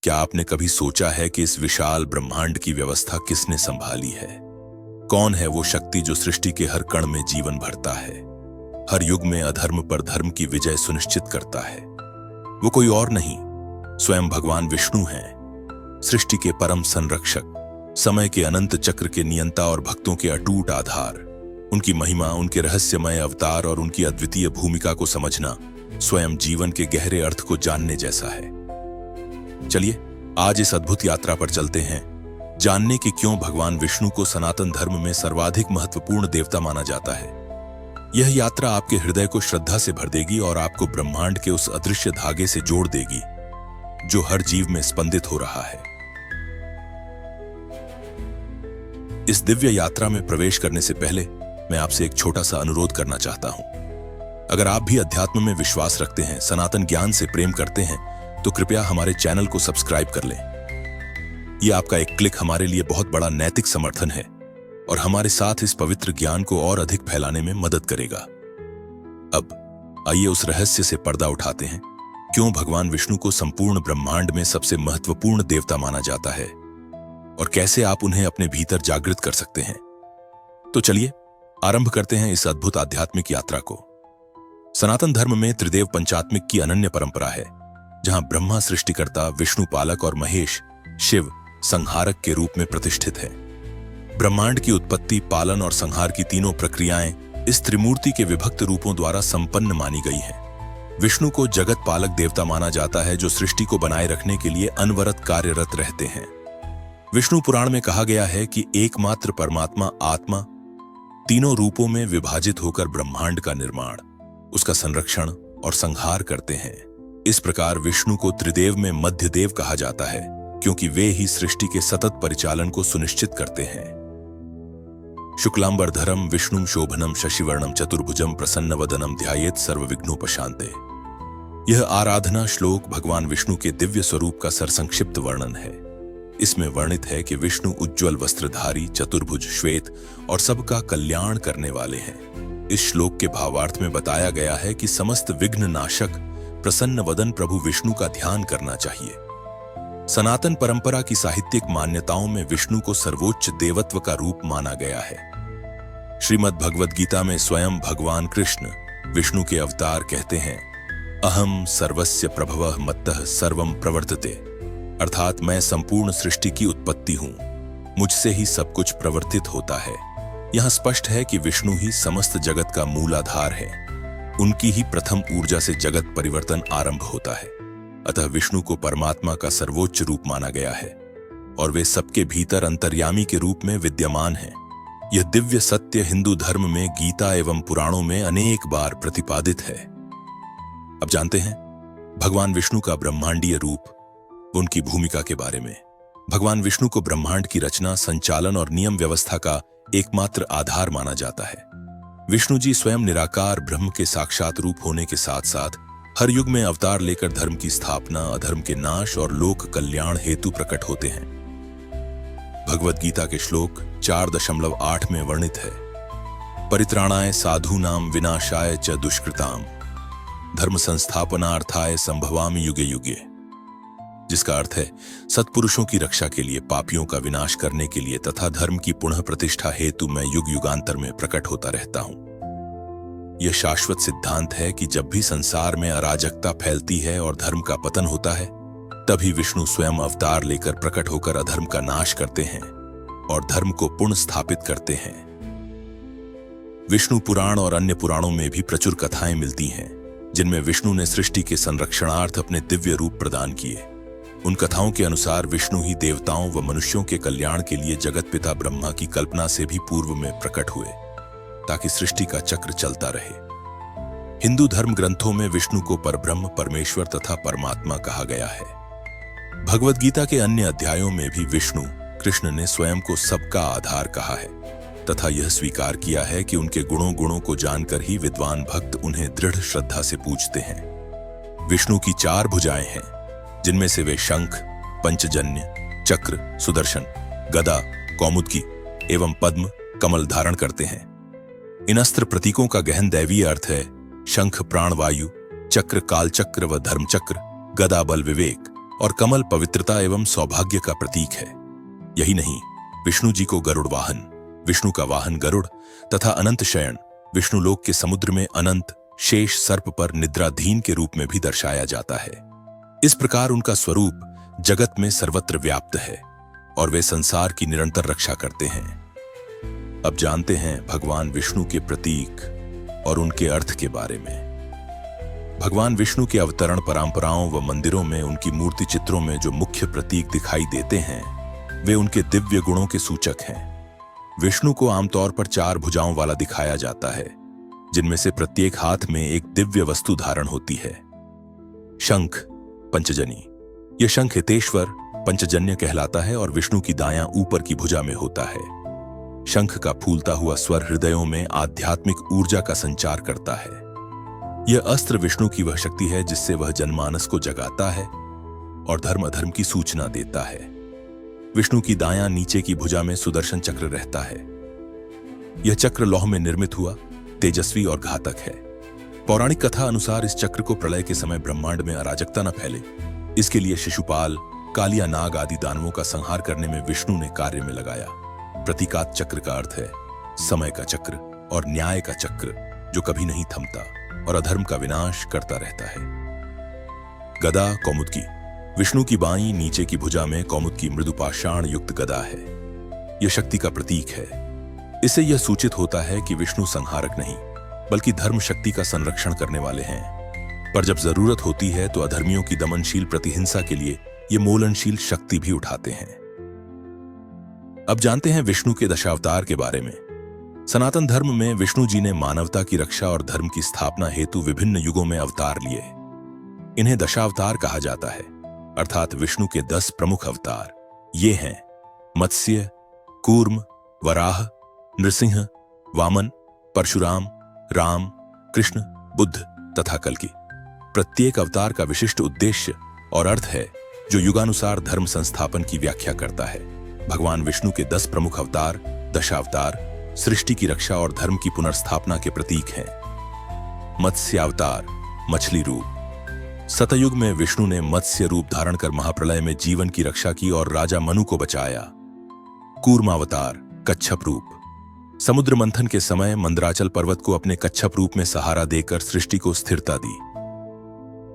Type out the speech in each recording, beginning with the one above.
क्या आपने कभी सोचा है कि इस विशाल ब्रह्मांड की व्यवस्था किसने संभाली है? कौन है वो शक्ति जो सृष्टि के हर कण में जीवन भरता है, हर युग में अधर्म पर धर्म की विजय सुनिश्चित करता है? वो कोई और नहीं, स्वयं भगवान विष्णु हैं, सृष्टि के परम संरक्षक, समय के अनंत चक्र के नियंता और भक्तों के अटूट आधार। उनकी महिमा, उनके रहस्यमय अवतार और उनकी अद्वितीय भूमिका को समझना स्वयं जीवन के गहरे अर्थ को जानने जैसा है। चलिए आज इस अद्भुत यात्रा पर चलते हैं, जानने कि क्यों भगवान विष्णु को सनातन धर्म में सर्वाधिक महत्वपूर्ण देवता माना जाता है। यह यात्रा आपके हृदय को श्रद्धा से भर देगी और आपको ब्रह्मांड के उस अदृश्य धागे से जोड़ देगी जो हर जीव में स्पंदित हो रहा है। इस दिव्य यात्रा में प्रवेश करने से पहले मैं आपसे एक छोटा सा अनुरोध करना चाहता हूं। अगर आप भी अध्यात्म में विश्वास रखते हैं, सनातन ज्ञान से प्रेम करते हैं, तो कृपया हमारे चैनल को सब्सक्राइब कर लें। यह आपका एक क्लिक हमारे लिए बहुत बड़ा नैतिक समर्थन है और हमारे साथ इस पवित्र ज्ञान को और अधिक फैलाने में मदद करेगा। अब आइए उस रहस्य से पर्दा उठाते हैं, क्यों भगवान विष्णु को संपूर्ण ब्रह्मांड में सबसे महत्वपूर्ण देवता माना जाता है और कैसे आप उन्हें अपने भीतर जागृत कर सकते हैं। तो चलिए आरंभ करते हैं इस अद्भुत आध्यात्मिक यात्रा को। सनातन धर्म में त्रिदेव पंचात्मिक की अनन्य परंपरा है, जहां ब्रह्मा सृष्टिकर्ता, विष्णु पालक और महेश शिव संहारक के रूप में प्रतिष्ठित है। ब्रह्मांड की उत्पत्ति, पालन और संहार की तीनों प्रक्रियाएं इस त्रिमूर्ति के विभक्त रूपों द्वारा संपन्न मानी गई हैं। विष्णु को जगत पालक देवता माना जाता है, जो सृष्टि को बनाए रखने के लिए अनवरत कार्यरत रहते हैं। विष्णु पुराण में कहा गया है कि एकमात्र परमात्मा आत्मा तीनों रूपों में विभाजित होकर ब्रह्मांड का निर्माण, उसका संरक्षण और संहार करते हैं। इस प्रकार विष्णु को त्रिदेव में मध्य देव कहा जाता है, क्योंकि वे ही सृष्टि के सतत परिचालन को सुनिश्चित करते हैं। शुक्लांबरधरम विष्णुम शोभनम शशिवर्णम चतुर्भुजम प्रसन्नवदनम ध्यायेत सर्वविघ्नोपशांते। यह आराधना श्लोक भगवान विष्णु के दिव्य स्वरूप का सरसंक्षिप्त वर्णन है। इसमें वर्णित है कि विष्णु उज्ज्वल वस्त्रधारी, चतुर्भुज, श्वेत और सबका कल्याण करने वाले हैं। इस श्लोक के भावार्थ में बताया गया है कि समस्त विघ्न नाशक प्रसन्न वदन प्रभु विष्णु का ध्यान करना चाहिए। सनातन परंपरा की साहित्यिक मान्यताओं में विष्णु को सर्वोच्च देवत्व का रूप माना गया है। श्रीमद् भगवद गीता में स्वयं भगवान कृष्ण विष्णु के अवतार कहते हैं, अहम सर्वस्य प्रभवः मत्तः सर्वं प्रवर्तते, अर्थात मैं संपूर्ण सृष्टि की उत्पत्ति हूं, मुझसे ही सब कुछ प्रवर्तित होता है। यह स्पष्ट है कि विष्णु ही समस्त जगत का मूलाधार है। उनकी ही प्रथम ऊर्जा से जगत परिवर्तन आरंभ होता है। अतः विष्णु को परमात्मा का सर्वोच्च रूप माना गया है और वे सबके भीतर अंतर्यामी के रूप में विद्यमान हैं। यह दिव्य सत्य हिंदू धर्म में गीता एवं पुराणों में अनेक बार प्रतिपादित है। अब जानते हैं भगवान विष्णु का ब्रह्मांडीय रूप, उनकी भूमिका के बारे में। भगवान विष्णु को ब्रह्मांड की रचना, संचालन और नियम व्यवस्था का एकमात्र आधार माना जाता है। विष्णु जी स्वयं निराकार ब्रह्म के साक्षात रूप होने के साथ साथ हर युग में अवतार लेकर धर्म की स्थापना, अधर्म के नाश और लोक कल्याण हेतु प्रकट होते हैं। भगवद गीता के श्लोक 4.8 में वर्णित है, परित्राणाय साधूनाम विनाशाय च दुष्कृताम धर्म संस्थापनार्थाय संभवामि युगे युगे, जिसका अर्थ है सत्पुरुषों की रक्षा के लिए, पापियों का विनाश करने के लिए तथा धर्म की पुनः प्रतिष्ठा हेतु मैं युग युगांतर में प्रकट होता रहता हूं। यह शाश्वत सिद्धांत है कि जब भी संसार में अराजकता फैलती है और धर्म का पतन होता है, तभी विष्णु स्वयं अवतार लेकर प्रकट होकर अधर्म का नाश करते हैं और धर्म को पुनः स्थापित करते हैं। विष्णु पुराण और अन्य पुराणों में भी प्रचुर कथाएं मिलती हैं, जिनमें विष्णु ने सृष्टि के संरक्षणार्थ अपने दिव्य रूप प्रदान किए। उन कथाओं के अनुसार विष्णु ही देवताओं व मनुष्यों के कल्याण के लिए जगत पिता ब्रह्मा की कल्पना से भी पूर्व में प्रकट हुए, ताकि सृष्टि का चक्र चलता रहे। हिंदू धर्म ग्रंथों में विष्णु को परब्रह्म, परमेश्वर तथा परमात्मा कहा गया है। भगवद गीता के अन्य अध्यायों में भी विष्णु कृष्ण ने स्वयं को सबका आधार कहा है तथा यह स्वीकार किया है कि उनके गुणों को जानकर ही विद्वान भक्त उन्हें दृढ़ श्रद्धा से पूजते हैं। विष्णु की 4 भुजाएं हैं, जिनमें से वे शंख, पंचजन्य, चक्र, सुदर्शन, गदा, कौमुदकी एवं पद्म, कमल धारण करते हैं। इन अस्त्र प्रतीकों का गहन दैवीय अर्थ है। शंख प्राण वायु, चक्र काल चक्र व धर्म चक्र, गदा बल विवेक और कमल पवित्रता एवं सौभाग्य का प्रतीक है। यही नहीं, विष्णु जी को गरुड़ वाहन, विष्णु का वाहन गरुड़ तथा अनंत शयन, विष्णुलोक के समुद्र में अनंत शेष सर्प पर निद्राधीन के रूप में भी दर्शाया जाता है। इस प्रकार उनका स्वरूप जगत में सर्वत्र व्याप्त है और वे संसार की निरंतर रक्षा करते हैं। अब जानते हैं भगवान विष्णु के प्रतीक और उनके अर्थ के बारे में। भगवान विष्णु के अवतरण परंपराओं व मंदिरों में उनकी मूर्ति चित्रों में जो मुख्य प्रतीक दिखाई देते हैं वे उनके दिव्य गुणों के सूचक हैं। विष्णु को आमतौर पर 4 भुजाओं वाला दिखाया जाता है, जिनमें से प्रत्येक हाथ में एक दिव्य वस्तु धारण होती है। शंख पंचजनी, यह शंख हितेश्वर पंचजन्य कहलाता है और विष्णु की दायां ऊपर की भुजा में होता है। शंख का फूलता हुआ स्वर हृदयों में आध्यात्मिक ऊर्जा का संचार करता है। यह अस्त्र विष्णु की वह शक्ति है जिससे वह जनमानस को जगाता है और धर्म अधर्म की सूचना देता है। विष्णु की दायां नीचे की भुजा में सुदर्शन चक्र रहता है। यह चक्र लौह में निर्मित हुआ, तेजस्वी और घातक है। पौराणिक कथा अनुसार इस चक्र को प्रलय के समय ब्रह्मांड में अराजकता न फैले, इसके लिए शिशुपाल, कालिया नाग आदि दानवों का संहार करने में विष्णु ने कार्य में लगाया। प्रतीकात चक्र का अर्थ है समय का चक्र और न्याय का चक्र जो कभी नहीं थमता और अधर्म का विनाश करता रहता है। गदा कौमुदकी, विष्णु की बाईं नीचे की भुजा में कौमुद की मृदुपाषाण युक्त गदा है। यह शक्ति का प्रतीक है। इससे यह सूचित होता है कि विष्णु संहारक नहीं बल्कि धर्म शक्ति का संरक्षण करने वाले हैं, पर जब जरूरत होती है तो अधर्मियों की दमनशील प्रतिहिंसा के लिए ये मोलनशील शक्ति भी उठाते हैं। अब जानते हैं विष्णु के दशावतार के बारे में। सनातन धर्म में विष्णु जी ने मानवता की रक्षा और धर्म की स्थापना हेतु विभिन्न युगों में अवतार लिए। इन्हें दशावतार कहा जाता है, अर्थात विष्णु के 10 प्रमुख अवतार। ये हैं मत्स्य, कूर्म, वराह, नृसिंह, वामन, परशुराम, राम, कृष्ण, बुद्ध तथा कल्कि। प्रत्येक अवतार का विशिष्ट उद्देश्य और अर्थ है जो युगानुसार धर्म संस्थापन की व्याख्या करता है। भगवान विष्णु के 10 प्रमुख अवतार, दशावतार, सृष्टि की रक्षा और धर्म की पुनर्स्थापना के प्रतीक हैं। मत्स्यावतार, मछली रूप। सतयुग में विष्णु ने मत्स्य रूप धारण कर महाप्रलय में जीवन की रक्षा की और राजा मनु को बचाया। कूर्मावतार, कच्छप रूप। समुद्र मंथन के समय मंदराचल पर्वत को अपने कच्छप रूप में सहारा देकर सृष्टि को स्थिरता दी।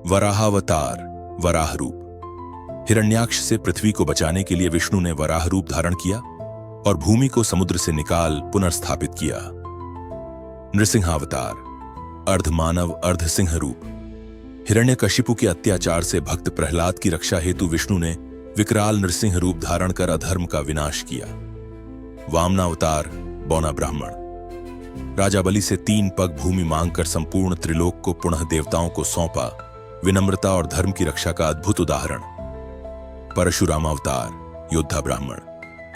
वराहावतार, वराह रूप। हिरण्याक्ष से पृथ्वी को बचाने के लिए विष्णु ने वराह रूप धारण किया और भूमि को समुद्र से निकाल पुनर्स्थापित किया। नृसिंहावतार, अर्धमानव अर्धसिंह रूप। हिरण्यकशिपु के अत्याचार से भक्त प्रहलाद की रक्षा हेतु विष्णु ने विकराल नृसिंह रूप धारण कर अधर्म का विनाश किया। वामनावतार, बौना ब्राह्मण। राजा बलि से 3 पग भूमि मांगकर संपूर्ण त्रिलोक को पुनः देवताओं को सौंपा। विनम्रता और धर्म की रक्षा का अद्भुत उदाहरण। परशुरामावतार, योद्धा ब्राह्मण।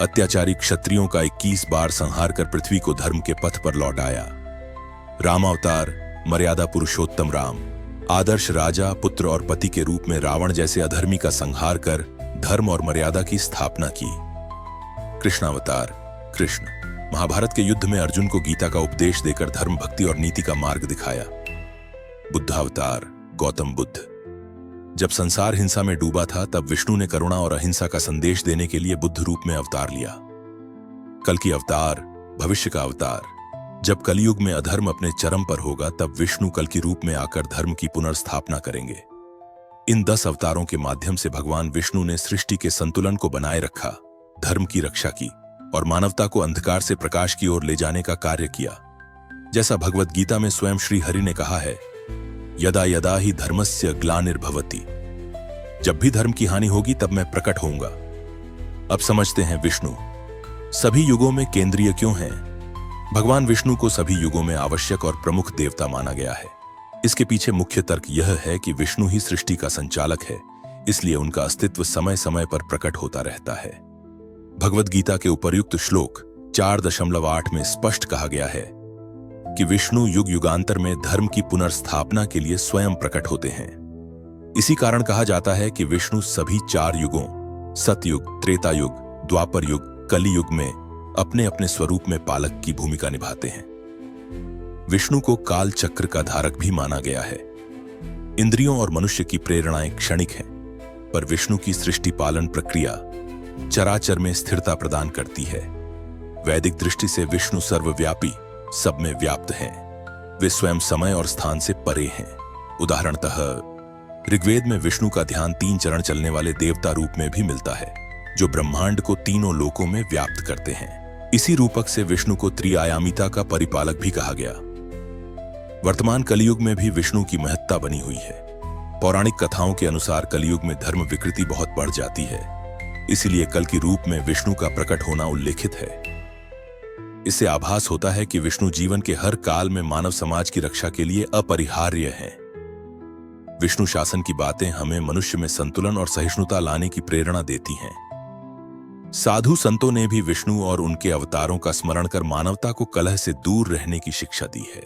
अत्याचारी क्षत्रियों का 21 बार संहार कर पृथ्वी को धर्म के पथ पर लौटाया। रामावतार, मर्यादा पुरुषोत्तम राम। आदर्श राजा, पुत्र और पति के रूप में रावण जैसे अधर्मी का संहार कर धर्म और मर्यादा की स्थापना की। कृष्णावतार, कृष्ण। महाभारत के युद्ध में अर्जुन को गीता का उपदेश देकर धर्म, भक्ति और नीति का मार्ग दिखाया। बुद्धावतार, गौतम बुद्ध। जब संसार हिंसा में डूबा था तब विष्णु ने करुणा और अहिंसा का संदेश देने के लिए बुद्ध रूप में अवतार लिया। कल्कि अवतार, भविष्य का अवतार। जब कलयुग में अधर्म अपने चरम पर होगा तब विष्णु कल्कि रूप में आकर धर्म की पुनर्स्थापना करेंगे। इन 10 अवतारों के माध्यम से भगवान विष्णु ने सृष्टि के संतुलन को बनाए रखा, धर्म की रक्षा की और मानवता को अंधकार से प्रकाश की ओर ले जाने का कार्य किया। जैसा भगवत गीता में स्वयं श्री हरि ने कहा है, यदा यदा ही धर्मस्य ग्लानिर्भवति। जब भी धर्म की हानि होगी तब मैं प्रकट होऊंगा। अब समझते हैं विष्णु सभी युगों में केंद्रीय क्यों हैं। भगवान विष्णु को सभी युगों में आवश्यक और प्रमुख देवता माना गया है। इसके पीछे मुख्य तर्क यह है कि विष्णु ही सृष्टि का संचालक है, इसलिए उनका अस्तित्व समय समय पर प्रकट होता रहता है। भगवत गीता के उपर्युक्त श्लोक 4.8 में स्पष्ट कहा गया है कि विष्णु युग युगांतर में धर्म की पुनर्स्थापना के लिए स्वयं प्रकट होते हैं। इसी कारण कहा जाता है कि विष्णु सभी 4 युगों सतयुग, त्रेता युग, द्वापर युग, कलि युग में अपने अपने स्वरूप में पालक की भूमिका निभाते हैं। विष्णु को काल चक्र का धारक भी माना गया है। इंद्रियों और मनुष्य की प्रेरणाएं क्षणिक हैं, पर विष्णु की सृष्टि पालन प्रक्रिया चराचर में स्थिरता प्रदान करती है। वैदिक दृष्टि से विष्णु सर्वव्यापी, सब में व्याप्त हैं। वे स्वयं समय और स्थान से परे हैं। उदाहरणतः ऋग्वेद में विष्णु का ध्यान 3 चरण चलने वाले देवता रूप में भी मिलता है, जो ब्रह्मांड को तीनों लोकों में व्याप्त करते हैं। इसी रूपक से विष्णु को त्रिआयामिता का परिपालक भी कहा गया। वर्तमान कलियुग में भी विष्णु की महत्ता बनी हुई है। पौराणिक कथाओं के अनुसार कलियुग में धर्म विकृति बहुत बढ़ जाती है, इसीलिए कल की रूप में विष्णु का प्रकट होना उल्लेखित है। इससे आभास होता है कि विष्णु जीवन के हर काल में मानव समाज की रक्षा के लिए अपरिहार्य हैं। विष्णु शासन की बातें हमें मनुष्य में संतुलन और सहिष्णुता लाने की प्रेरणा देती हैं। साधु संतों ने भी विष्णु और उनके अवतारों का स्मरण कर मानवता को कलह से दूर रहने की शिक्षा दी है।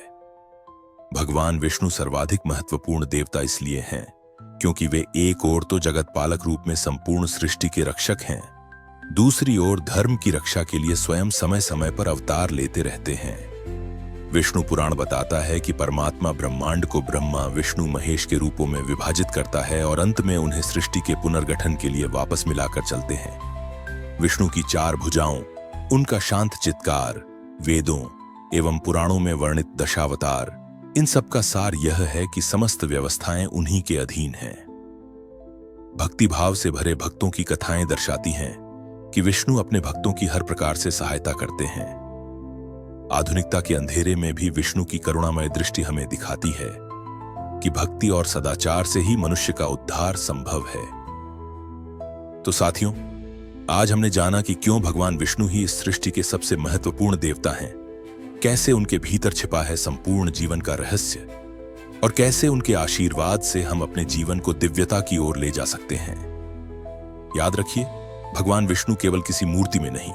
भगवान विष्णु सर्वाधिक महत्वपूर्ण देवता इसलिए हैं क्योंकि वे एक ओर तो जगत पालक रूप में संपूर्ण सृष्टि के रक्षक हैं, दूसरी ओर धर्म की रक्षा के लिए स्वयं समय समय पर अवतार लेते रहते हैं। विष्णु पुराण बताता है कि परमात्मा ब्रह्मांड को ब्रह्मा, विष्णु, महेश के रूपों में विभाजित करता है और अंत में उन्हें सृष्टि के पुनर्गठन के लिए वापस मिलाकर चलते हैं। विष्णु की 4 भुजाओं, उनका शांत चित्कार, वेदों एवं पुराणों में वर्णित दशावतार, इन सब का सार यह है कि समस्त व्यवस्थाएं उन्हीं के अधीन हैं। भक्तिभाव से भरे भक्तों की कथाएं दर्शाती हैं कि विष्णु अपने भक्तों की हर प्रकार से सहायता करते हैं। आधुनिकता के अंधेरे में भी विष्णु की करुणामय दृष्टि हमें दिखाती है कि भक्ति और सदाचार से ही मनुष्य का उद्धार संभव है। तो साथियों, आज हमने जाना कि क्यों भगवान विष्णु ही इस सृष्टि के सबसे महत्वपूर्ण देवता हैं, कैसे उनके भीतर छिपा है संपूर्ण जीवन का रहस्य और कैसे उनके आशीर्वाद से हम अपने जीवन को दिव्यता की ओर ले जा सकते हैं। याद रखिए, भगवान विष्णु केवल किसी मूर्ति में नहीं,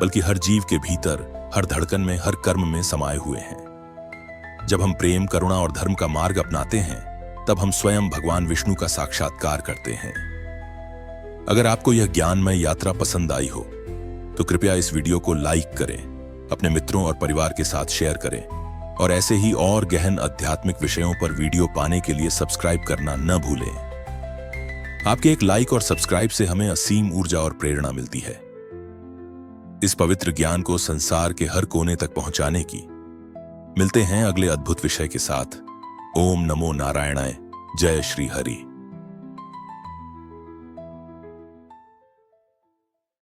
बल्कि हर जीव के भीतर, हर धड़कन में, हर कर्म में समाये हुए हैं। जब हम प्रेम, करुणा और धर्म का मार्ग अपनाते हैं, तब हम स्वयं भगवान विष्णु का साक्षात्कार करते हैं। अगर आपको यह ज्ञानमय यात्रा पसंद आई हो तो कृपया इस वीडियो को लाइक करें, अपने मित्रों और परिवार के साथ शेयर करें और ऐसे ही और गहन आध्यात्मिक विषयों पर वीडियो पाने के लिए सब्सक्राइब करना न भूलें। आपके एक लाइक और सब्सक्राइब से हमें असीम ऊर्जा और प्रेरणा मिलती है इस पवित्र ज्ञान को संसार के हर कोने तक पहुंचाने की। मिलते हैं अगले अद्भुत विषय के साथ। ओम नमो नारायणाय। जय श्री हरि।